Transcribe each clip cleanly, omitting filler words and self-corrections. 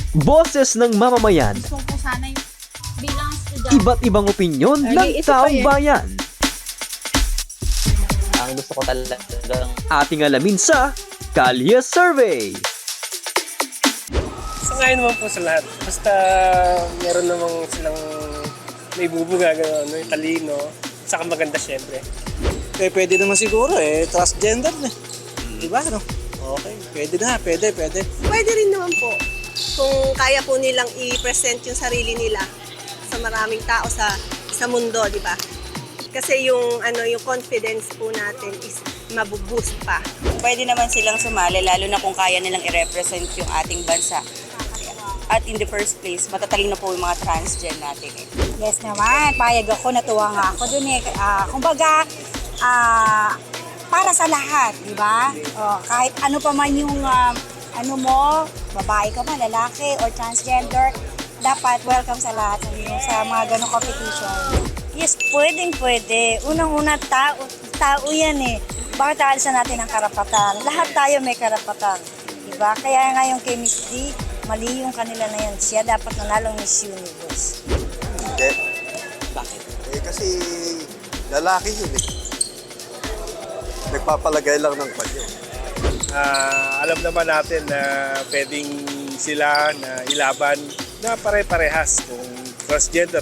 Boses ng mamamayan, Gusto ko sana yung bilang estudyante. iba't ibang opinyon ng taong bayan. Ang gusto ko talagang Ating alamin sa Kalye Survey. Sangayon naman po sa lahat. Basta meron namang silang may bubuga, gano'n, may talino, saka maganda syempre. Pwede naman siguro transgender na. Di ba? No? Okay, pwede na, pwede. Pwede rin naman po kung kaya po nilang i-present yung sarili nila sa maraming tao sa mundo, di ba? Kasi yung confidence po natin is mabuboost pa. Pwede naman silang sumali lalo na kung kaya nilang i-represent yung ating bansa. At in the first place, matatalino po yung mga transgen natin. Yes naman, payag ako, natuwa nga ako dun eh. Kumbaga, para sa lahat, di ba? Kahit ano pa man yung ano mo, babae ka man, lalaki, or transgender, dapat welcome sa lahat sa mga ganong competition. Yes, pwede. Unang-una, tao yan eh. Bakit aalisan natin ang karapatan? Lahat tayo may karapatan. Diba? Kaya nga yung kay Miss D, mali yung kanila na yan. Siya dapat nanalong Miss Universe. Hindi. Bakit? Kasi lalaki yun eh. Nagpapalagay lang ng panyo. Alam naman natin na pwedeng sila na ilaban na pare-parehas. Kung transgender,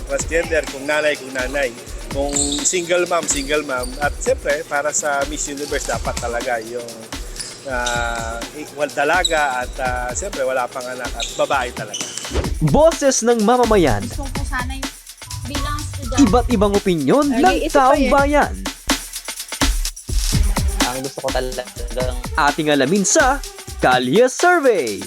kung nanay, kung single mom. At siyempre, para sa Miss Universe, dapat talaga yung dalaga at siyempre wala pang anak at babae talaga. Boses ng mamamayan, Gusto ko sana yung bilang estudyante. iba't ibang opinyon ng taong bayan. ang gusto ko talagang Ating alamin sa Kalye Survey.